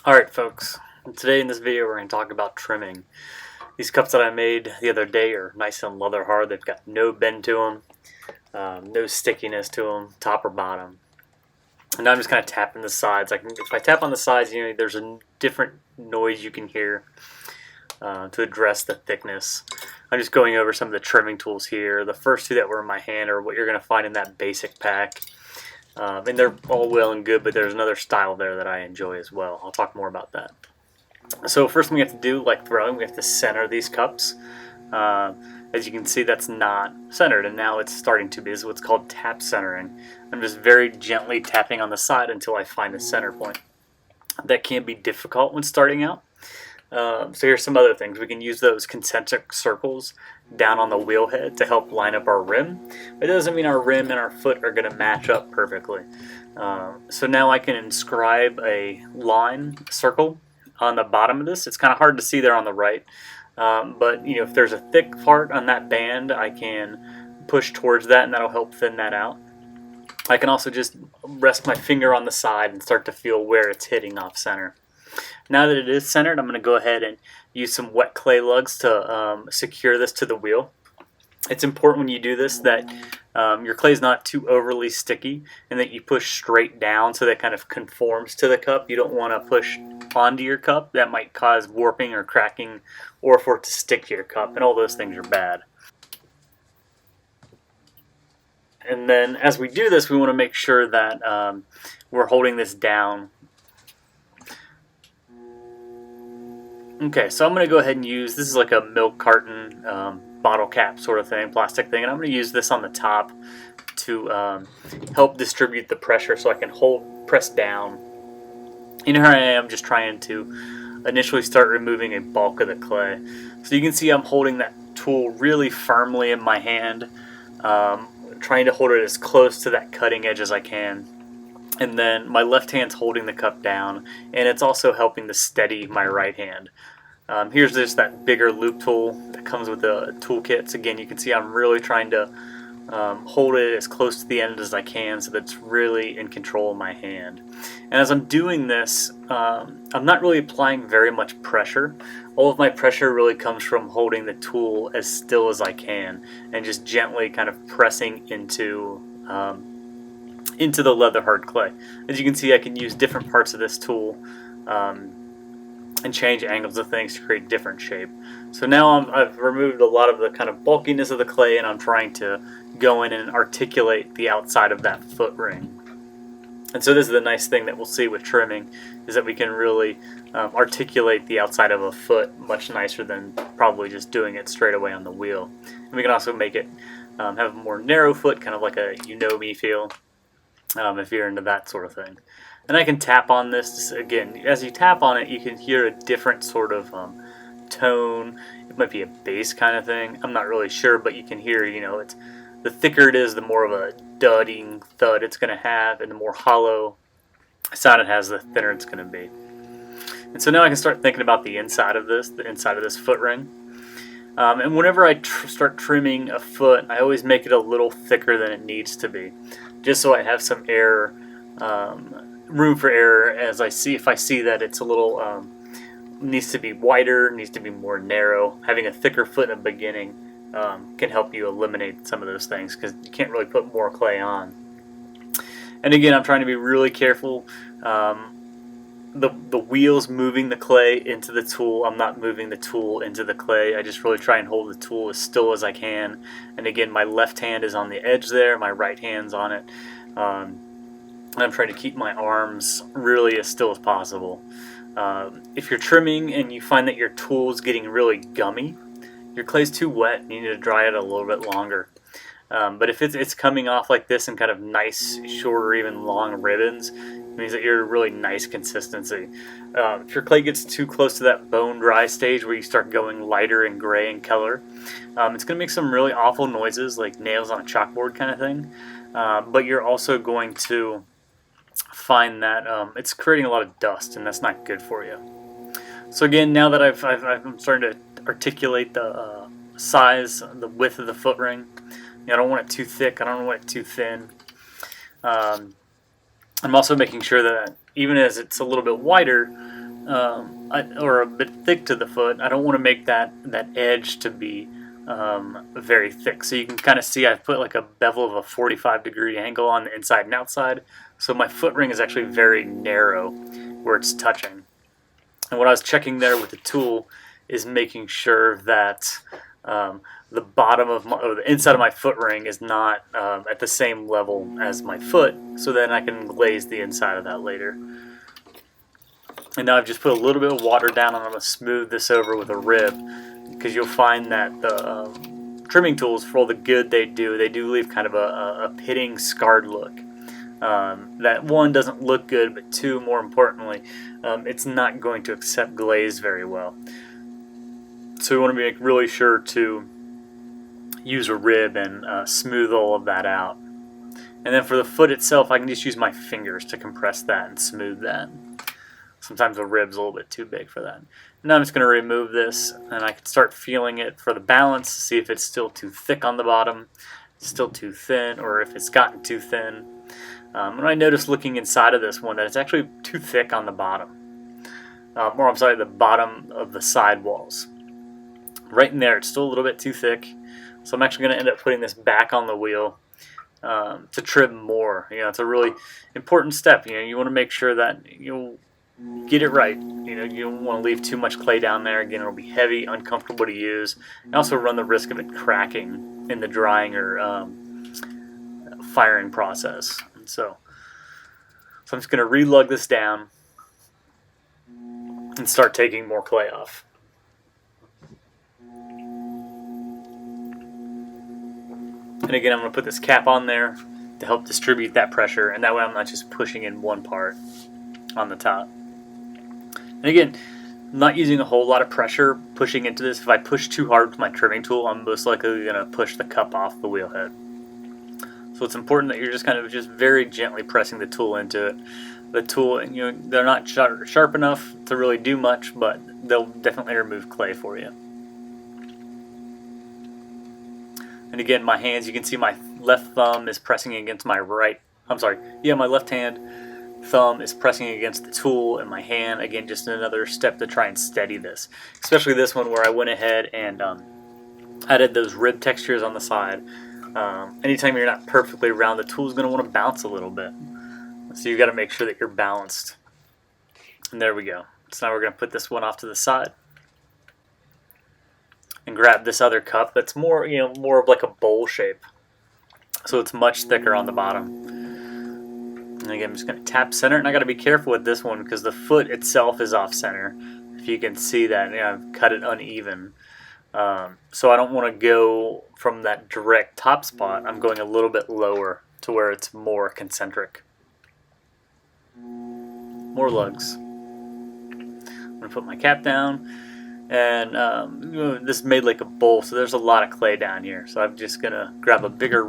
Alright folks, today in this video we're going to talk about trimming. These cups that I made the other day are nice and leather hard. They've got no bend to them, no stickiness to them, top or bottom. And now I'm just kind of tapping the sides. If I tap on the sides, there's a different noise you can hear to address the thickness. I'm just going over some of the trimming tools here. The first two that were in my hand are what you're going to find in that basic pack. And they're all well and good, but there's another style there that I enjoy as well. I'll talk more about that. So first thing we have to do, like throwing, we have to center these cups. As you can see, that's not centered, and now it's starting to be. This is what's called tap centering. I'm just very gently tapping on the side until I find the center point. That can be difficult when starting out. So here's some other things. We can use those concentric circles down on the wheel head to help line up our rim. It doesn't mean our rim and our foot are going to match up perfectly. So now I can inscribe a line, circle, on the bottom of this. It's kind of hard to see there on the right. But if there's a thick part on that band, I can push towards that and that'll help thin that out. I can also just rest my finger on the side and start to feel where it's hitting off center. Now that it is centered, I'm going to go ahead and use some wet clay lugs to secure this to the wheel. It's important when you do this that your clay is not too overly sticky and that you push straight down so that it kind of conforms to the cup. You don't want to push onto your cup. That might cause warping or cracking, or for it to stick to your cup, and all those things are bad. And then as we do this, we want to make sure that we're holding this down. Okay, so I'm going to go ahead and use, this is like a milk carton bottle cap sort of thing, plastic thing, and I'm going to use this on the top to help distribute the pressure so I can press down. Here I am just trying to initially start removing a bulk of the clay. So you can see I'm holding that tool really firmly in my hand, trying to hold it as close to that cutting edge as I can. And then my left hand's holding the cup down, and it's also helping to steady my right hand. Here's just that bigger loop tool that comes with the toolkits. Again, you can see I'm really trying to hold it as close to the end as I can so that it's really in control of my hand. And as I'm doing this, I'm not really applying very much pressure. All of my pressure really comes from holding the tool as still as I can and just gently kind of pressing into the leather hard clay. As you can see, I can use different parts of this tool and change angles of things to create different shape. So now I've removed a lot of the kind of bulkiness of the clay, and I'm trying to go in and articulate the outside of that foot ring. And so this is the nice thing that we'll see with trimming, is that we can really articulate the outside of a foot much nicer than probably just doing it straight away on the wheel. And we can also make it have a more narrow foot, kind of like a you-know-me feel. If you're into that sort of thing. And I can tap on this. Again, as you tap on it, you can hear a different sort of tone. It might be a bass kind of thing. I'm not really sure, but you can hear, it's the thicker it is, the more of a dudding thud it's going to have, and the more hollow sound it has, the thinner it's going to be. And so now I can start thinking about the inside of this foot ring. And whenever I start trimming a foot, I always make it a little thicker than it needs to be, just so I have some error, room for error as if I see that it's a little, needs to be wider, needs to be more narrow. Having a thicker foot in the beginning can help you eliminate some of those things, because you can't really put more clay on. And again, I'm trying to be really careful. The wheel's moving the clay into the tool. I'm not moving the tool into the clay. I just really try and hold the tool as still as I can. And again, my left hand is on the edge there, my right hand's on it. I'm trying to keep my arms really as still as possible. If you're trimming and you find that your tool is getting really gummy, your clay's too wet and you need to dry it a little bit longer. But if it's coming off like this in kind of nice, short, or even long ribbons, it means that you're a really nice consistency. If your clay gets too close to that bone dry stage where you start going lighter and gray in color, it's going to make some really awful noises, like nails on a chalkboard kind of thing. But you're also going to find that it's creating a lot of dust, and that's not good for you. So again, now that I'm starting to articulate the size, the width of the foot ring, I don't want it too thick, I don't want it too thin. I'm also making sure that even as it's a little bit wider, or a bit thick to the foot. I don't want to make that edge to be very thick. So you can kind of see I've put like a bevel of a 45-degree angle on the inside and outside. So my foot ring is actually very narrow where it's touching. And what I was checking there with the tool is making sure that the bottom of or the inside of my foot ring is not at the same level as my foot, so then I can glaze the inside of that later. And now I've just put a little bit of water down, and I'm going to smooth this over with a rib, because you'll find that the trimming tools, for all the good they do leave kind of a pitting, scarred look. That one doesn't look good, but two, more importantly, it's not going to accept glaze very well. So we want to make really sure to use a rib and smooth all of that out. And then for the foot itself, I can just use my fingers to compress that and smooth that. Sometimes the rib's a little bit too big for that. Now I'm just going to remove this, and I can start feeling it for the balance, see if it's still too thick on the bottom, still too thin, or if it's gotten too thin. And I noticed looking inside of this one that it's actually too thick on the bottom. Or I'm sorry, the bottom of the side walls. Right in there, it's still a little bit too thick. So I'm actually going to end up putting this back on the wheel to trim more. It's a really important step. You want to make sure that you get it right. You don't want to leave too much clay down there. Again, it'll be heavy, uncomfortable to use, and also run the risk of it cracking in the drying or firing process. And so I'm just going to re-lug this down and start taking more clay off. And again, I'm going to put this cap on there to help distribute that pressure, and that way I'm not just pushing in one part on the top. And again, I'm not using a whole lot of pressure pushing into this. If I push too hard with my trimming tool, I'm most likely going to push the cup off the wheel head. So it's important that you're just kind of very gently pressing the tool into it. The tool, they're not sharp enough to really do much, but they'll definitely remove clay for you. And again, my hands, you can see my left thumb is pressing against my my left hand thumb is pressing against the tool, and my hand, again, just another step to try and steady this. Especially this one where I went ahead and added those rib textures on the side. Anytime you're not perfectly round, the tool's going to want to bounce a little bit. So you've got to make sure that you're balanced. And there we go. So now we're going to put this one off to the side. And grab this other cup that's more of like a bowl shape. So it's much thicker on the bottom. And again, I'm just going to tap center, and I got to be careful with this one because the foot itself is off center. If you can see that, I've cut it uneven. So I don't want to go from that direct top spot. I'm going a little bit lower to where it's more concentric. More lugs. I'm going to put my cap down. And this is made like a bowl, so there's a lot of clay down here. So I'm just gonna grab a bigger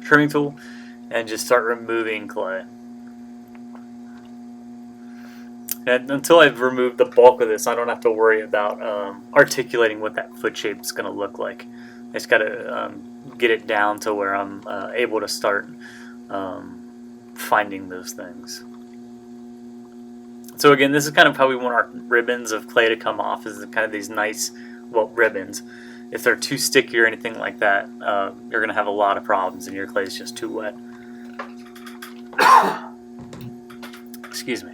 trimming tool, and just start removing clay. And until I've removed the bulk of this, I don't have to worry about articulating what that foot shape is gonna look like. I just gotta get it down to where I'm able to start finding those things. So again, this is kind of how we want our ribbons of clay to come off, is kind of these nice, ribbons. If they're too sticky or anything like that, you're going to have a lot of problems and your clay is just too wet. Excuse me.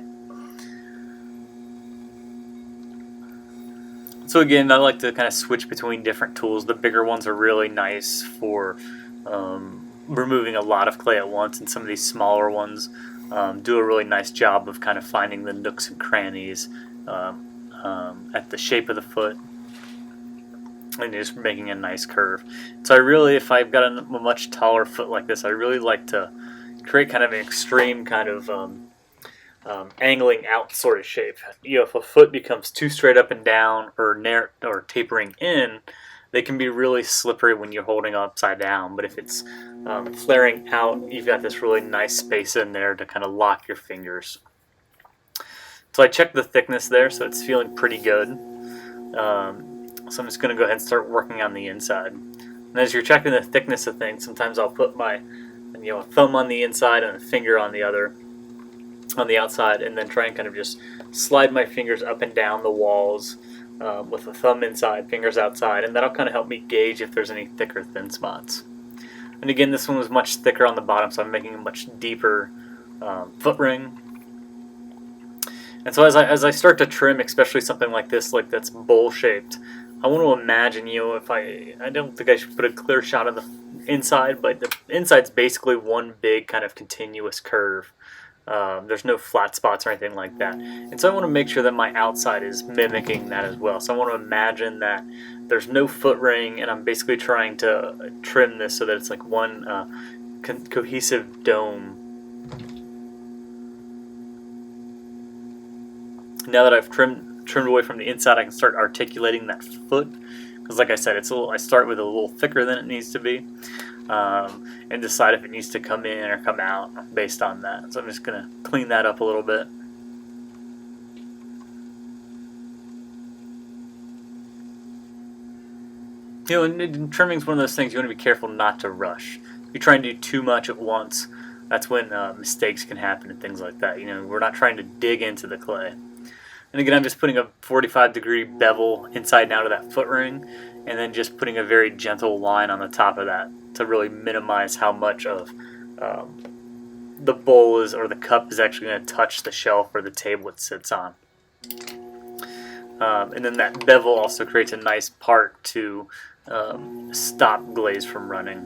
So again, I like to kind of switch between different tools. The bigger ones are really nice for removing a lot of clay at once, and some of these smaller ones do a really nice job of kind of finding the nooks and crannies at the shape of the foot and just making a nice curve. So if I've got a much taller foot like this, I really like to create kind of an extreme kind of angling out sort of shape. If a foot becomes too straight up and down or narrow or tapering in, they can be really slippery when you're holding upside down. But if it's flaring out, you've got this really nice space in there to kind of lock your fingers. So I checked the thickness there, so it's feeling pretty good. So I'm just going to go ahead and start working on the inside. And as you're checking the thickness of things, sometimes I'll put my thumb on the inside and a finger on the other. on the outside, and then try and kind of just slide my fingers up and down the walls with the thumb inside, fingers outside, and that'll kind of help me gauge if there's any thick or thin spots. And again, this one was much thicker on the bottom, so I'm making a much deeper foot ring. And so as I start to trim, especially something like this, like that's bowl shaped, I want to imagine, if I don't think I should put a clear shot of the inside, but the inside's basically one big kind of continuous curve. There's no flat spots or anything like that. And so I want to make sure that my outside is mimicking that as well. So I want to imagine that there's no foot ring, and I'm basically trying to trim this so that it's like one cohesive dome. Now that I've trimmed away from the inside, I can start articulating that foot. Because like I said, I start with a little thicker than it needs to be. And decide if it needs to come in or come out based on that. So I'm just going to clean that up a little bit. And trimming is one of those things you want to be careful not to rush. If you try and do too much at once, that's when mistakes can happen and things like that. We're not trying to dig into the clay. And again, I'm just putting a 45-degree bevel inside and out of that foot ring, and then just putting a very gentle line on the top of that to really minimize how much of the bowl is, or the cup is actually going to touch the shelf or the table it sits on. And then that bevel also creates a nice part to stop glaze from running.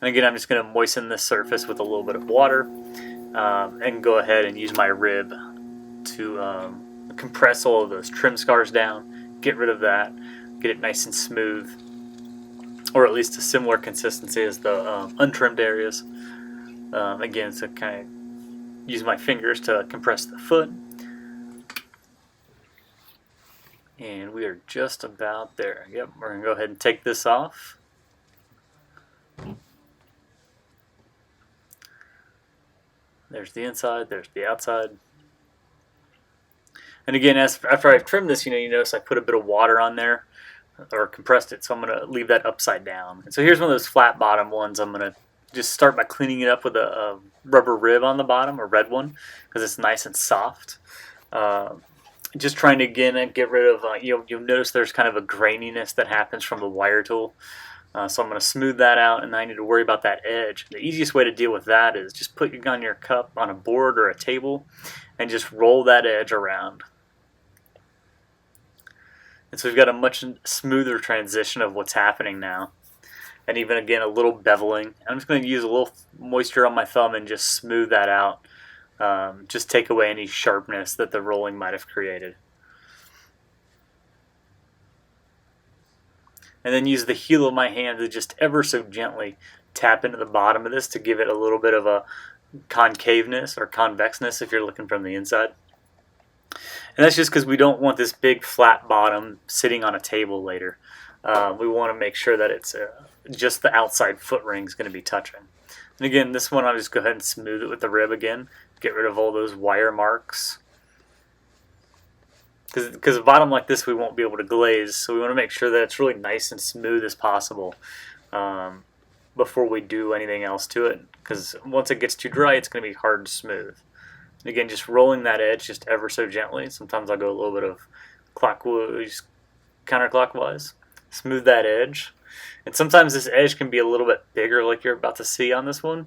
And again, I'm just going to moisten this surface with a little bit of water and go ahead and use my rib to compress all of those trim scars down, get rid of that, get it nice and smooth, or at least a similar consistency as the untrimmed areas. Again, to kind of use my fingers to compress the foot. And we are just about there. Yep, we're going to go ahead and take this off. There's the inside, there's the outside. And again, after I've trimmed this, you notice I put a bit of water on there, or compressed it, so I'm going to leave that upside down. And so here's one of those flat bottom ones. I'm going to just start by cleaning it up with a rubber rib on the bottom, a red one, because it's nice and soft. Just trying to, again, get rid of, you'll notice there's kind of a graininess that happens from the wire tool. So I'm going to smooth that out, and I need to worry about that edge. The easiest way to deal with that is just put it on your cup on a board or a table and just roll that edge around. And so we've got a much smoother transition of what's happening now. And even, again, a little beveling. I'm just going to use a little moisture on my thumb and just smooth that out. Just take away any sharpness that the rolling might have created. And then use the heel of my hand to just ever so gently tap into the bottom of this to give it a little bit of a concaveness or convexness if you're looking from the inside. And that's just because we don't want this big flat bottom sitting on a table later. We want to make sure that it's just the outside foot ring is going to be touching. And again, this one I'll just go ahead and smooth it with the rib again. Get rid of all those wire marks. Because a bottom like this we won't be able to glaze, so we want to make sure that it's really nice and smooth as possible before we do anything else to it. Because once it gets too dry, it's going to be hard to smooth. And again, just rolling that edge just ever so gently. Sometimes I'll go a little bit of clockwise, counterclockwise. Smooth that edge. And sometimes this edge can be a little bit bigger like you're about to see on this one.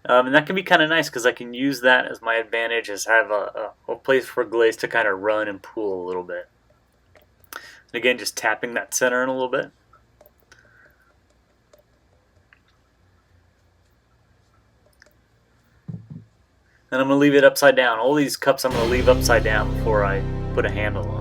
And that can be kind of nice because I can use that as my advantage, as have a place for glaze to kind of run and pool a little bit. And again, just tapping that center in a little bit. And I'm going to leave it upside down. All these cups I'm going to leave upside down before I put a handle on.